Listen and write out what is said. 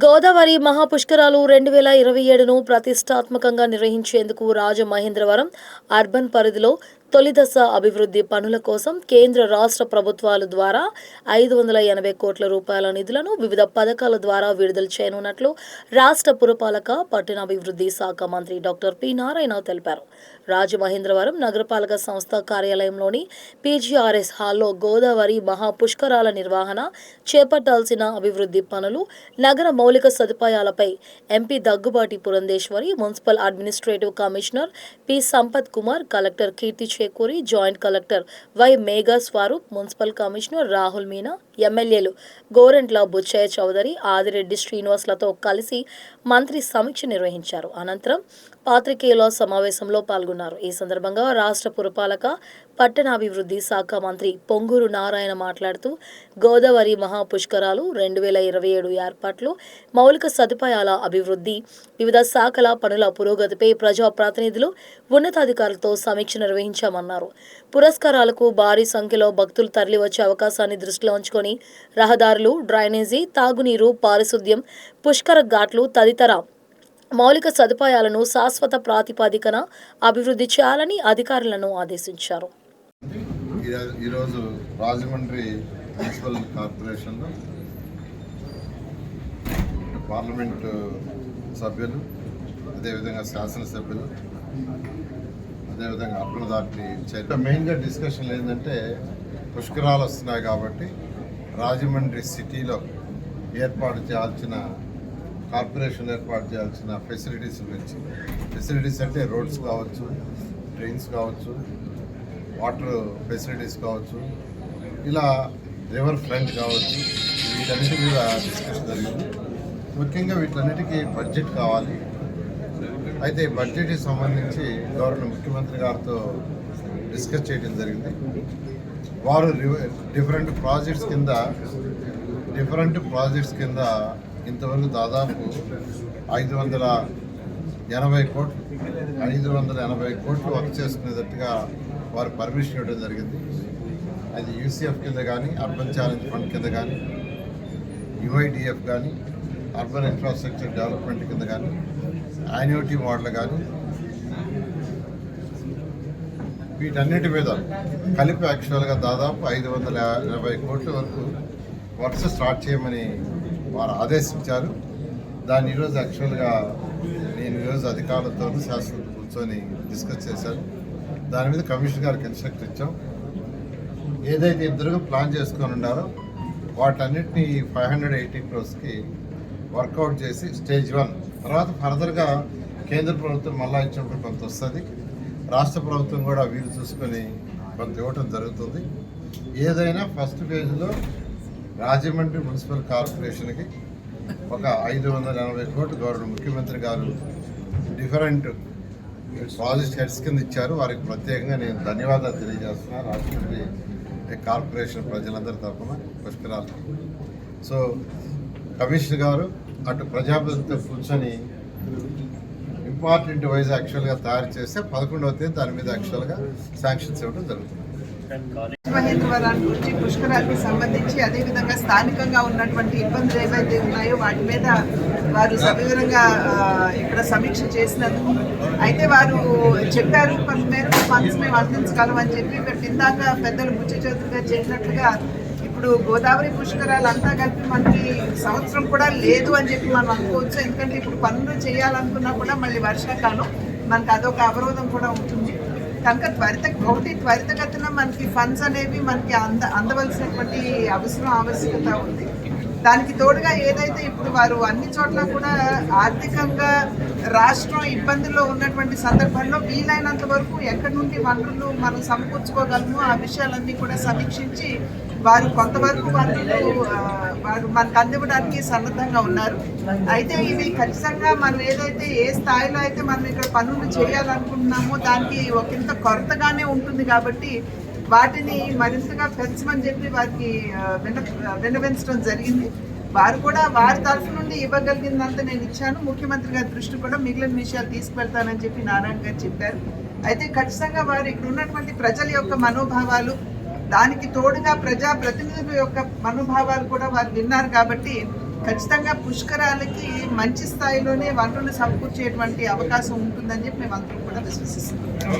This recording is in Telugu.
గోదావరి మహాపుష్కరాలు 2027ను ప్రతిష్టాత్మకంగా నిర్వహించేందుకు రాజమహేంద్రవరం అర్బన్ పరిధిలో తొలిదశ అభివృద్ధి పనుల కోసం కేంద్ర రాష్ట్ర ప్రభుత్వాల ద్వారా 580 కోట్ల రూపాయల నిధులను వివిధ పథకాల ద్వారా విడుదల చేయనున్నట్లు రాష్ట్ర పురపాలక పట్టణాభివృద్ధి శాఖ మంత్రి డాక్టర్ పి నారాయణ తెలిపారు. రాజమహేంద్రవరం నగరపాలక సంస్థ కార్యాలయంలోని పీజీఆర్ఎస్ హాల్లో గోదావరి మహాపుష్కరాల నిర్వహణ, చేపట్టాల్సిన అభివృద్ధి పనులు, నగర మౌలిక సదుపాయాలపై MP Daggubati Purandeswari, municipal administrative commissioner P Sampath Kumar, collector Keerthi Chekuri, joint collector Y Megha Swaroop, municipal commissioner Rahul Meena, ఎమ్మెల్యేలు గోరెంట్ల బుచ్చయ్య చౌదరి, ఆదిరెడ్డి శ్రీనివాసులతో కలిసి మంత్రి సమీక్ష నిర్వహించారు. అనంతరం పాత్రికేయుల సమావేశంలో పాల్గొన్నారు. ఈ సందర్భంగా రాష్ట్ర పురపాలక పట్టణాభివృద్ధి శాఖ మంత్రి పొంగూరు నారాయణ మాట్లాడుతూ గోదావరి మహాపుష్కరాలు 2027 ఏర్పాట్లు, మౌలిక సదుపాయాల అభివృద్ధి, వివిధ శాఖల పనుల పురోగతిపై ప్రజాప్రతినిధులు, ఉన్నతాధికారులతో సమీక్ష నిర్వహించామన్నారు. పురస్కారాలకు భారీ సంఖ్యలో భక్తులు తరలివచ్చే అవకాశాన్ని దృష్టిలో ఉంచుకొని రహదారులు, డ్రైనేజీ, తాగునీరు, పారిశుద్ధ్యం, పుష్కర ఘాట్లు తదితర మౌలిక సదుపాయాలను శాశ్వత ప్రాతిపదికన అభివృద్ధి చేయాలని అధికారులను ఆదేశించారు. ఈరోజు రాజమండ్రి మున్సిపల్ కార్పొరేషన్లో పార్లమెంటు సభ్యులు, అదేవిధంగా శాసనసభ్యులు, అదేవిధంగా అర్బన్ అథారిటీ చైర్మన్ మెయిన్గా డిస్కషన్లు ఏంటంటే పుష్కరాలు వస్తున్నాయి కాబట్టి రాజమండ్రి సిటీలో ఏర్పాటు చేయాల్సిన కార్పొరేషన్ ఏర్పాటు చేయాల్సిన ఫెసిలిటీస్ గురించి. ఫెసిలిటీస్ అంటే రోడ్స్ కావచ్చు, ట్రైన్స్ కావచ్చు, వాటర్ ఫెసిలిటీస్ కావచ్చు, ఇలా రివర్ ఫ్రంట్ కావచ్చు, వీటన్నిటి మీద డిస్కషన్ జరిగింది. ముఖ్యంగా వీటన్నిటికీ బడ్జెట్ కావాలి. అయితే బడ్జెట్కి సంబంధించి గవర్నర్ ముఖ్యమంత్రి గారితో డిస్కస్ చేయడం జరిగింది. వారు డిఫరెంట్ ప్రాజెక్ట్స్ కింద ఇంతవరకు దాదాపు 580 కోట్లు వర్క్ చేసుకునేటట్టుగా వారు పర్మిషన్ ఇవ్వడం జరిగింది. అది యూసీఎఫ్ కింద కానీ, అర్బన్ ఛాలెంజ్ ఫండ్ కింద కానీ, యుఐడిఎఫ్ కానీ, అర్బన్ ఇన్ఫ్రాస్ట్రక్చర్ డెవలప్మెంట్ కింద కానీ, యాన్యుటీ మోడల్ కానీ, వీటన్నిటి మీద కలిపి యాక్చువల్గా దాదాపు 580 కోట్ల వరకు వర్క్స్ స్టార్ట్ చేయమని వారు ఆదేశించారు. దాన్ని ఈరోజు యాక్చువల్గా నేను ఈరోజు అధికారులతో శాసనసభ్యులతో కూర్చొని డిస్కస్ చేశాను. దాని మీద కమిషనర్ గారికి ఇన్స్ట్రక్ట్ ఇచ్చాం. ఏదైతే ఇద్దరుగా ప్లాన్ చేసుకొని ఉన్నారో వాటన్నిటిని 580 క్రోర్స్కి వర్కౌట్ చేసి స్టేజ్ 1 తర్వాత ఫర్దర్గా కేంద్ర ప్రభుత్వం మళ్ళా ఇచ్చినప్పుడు కొంత వస్తుంది, రాష్ట్ర ప్రభుత్వం కూడా వీలు చూసుకొని కొంత ఇవ్వటం జరుగుతుంది. ఏదైనా ఫస్ట్ ఫేజ్లో రాజమండ్రి మున్సిపల్ కార్పొరేషన్కి ఒక 580 కోట్లు గవర్నర్ ముఖ్యమంత్రి గారు డిఫరెంట్ ప్రాజెక్ట్ హెడ్స్ కింద ఇచ్చారు. వారికి ప్రత్యేకంగా నేను ధన్యవాదాలు తెలియజేస్తున్నాను రాజమండ్రి కార్పొరేషన్ ప్రజలందరి తరఫున పుష్కరాలకి. సో కమిషనర్ గారు అటు ప్రజాప్రతినిధులతో కూర్చొని ఇంపార్టెంట్ వైజ్ యాక్చువల్గా తయారు చేస్తే 11వ తేదీ దాని మీద యాక్చువల్గా శాంక్షన్స్ ఇవ్వడం జరుగుతుంది. మహేంద్రవరం గురించి పుష్కరాలకు సంబంధించి అదేవిధంగా స్థానికంగా ఉన్నటువంటి ఇబ్బందులు ఏవైతే ఉన్నాయో వాటి మీద వారు సవివరంగా ఇక్కడ సమీక్ష చేసినందుకు అయితే వారు చెప్పారు కొంతమేరకు ఫండ్స్ మేము అందించగలం అని చెప్పి. బట్ ఇందాక పెద్దలు బుచ్చ చౌదరిగా చెప్పినట్లుగా ఇప్పుడు గోదావరి పుష్కరాలు అంతా కలిపి మనకి సంవత్సరం కూడా లేదు అని చెప్పి మనం అనుకోవచ్చు. ఎందుకంటే ఇప్పుడు పనులు చేయాలనుకున్నా కూడా మళ్ళీ వర్షాకాలం మనకు అదొక అవరోధం కూడా ఉంటుంది. కనుక త్వరితగతిన మనకి ఫండ్స్ అనేవి మనకి అందవలసినటువంటి ఆవశ్యకత ఉంది. దానికి తోడుగా ఏదైతే ఇప్పుడు వారు అన్ని చోట్ల కూడా ఆర్థికంగా రాష్ట్రం ఇబ్బందుల్లో ఉన్నటువంటి సందర్భంలో వీలైనంత వరకు ఎక్కడి నుండి వనరులు మనం సమకూర్చుకోగలము ఆ విషయాలన్నీ కూడా సమీక్షించి వారు కొంతవరకు వనరులు వారు మనకు అందివ్వడానికి సన్నద్ధంగా ఉన్నారు. అయితే ఇవి ఖచ్చితంగా మనం ఏదైతే ఏ స్థాయిలో అయితే మనం ఇక్కడ పనులు చేయాలనుకుంటున్నామో దానికి ఒకంత కొరతగానే ఉంటుంది. కాబట్టి వాటిని మరింతగా పెంచమని చెప్పి వారికి విన్నవించడం జరిగింది. వారు కూడా వారి తరఫు నుండి ఇవ్వగలిగిందంతా నేను ఇచ్చాను. ముఖ్యమంత్రి గారి దృష్టి కూడా మిగిలిన విషయాలు తీసుకువెళ్తానని చెప్పి నారాయణ గారు చెప్పారు. అయితే ఖచ్చితంగా వారు ఇక్కడ ఉన్నటువంటి ప్రజల యొక్క మనోభావాలు, దానికి తోడుగా ప్రజాప్రతినిధుల యొక్క మనోభావాలు కూడా వారు విన్నారు. కాబట్టి ఖచ్చితంగా పుష్కరాలకి మంచి స్థాయిలోనే వనరులు సమకూర్చేటువంటి అవకాశం ఉంటుందని చెప్పి మేము అందరం కూడా విశ్వసిస్తున్నాం.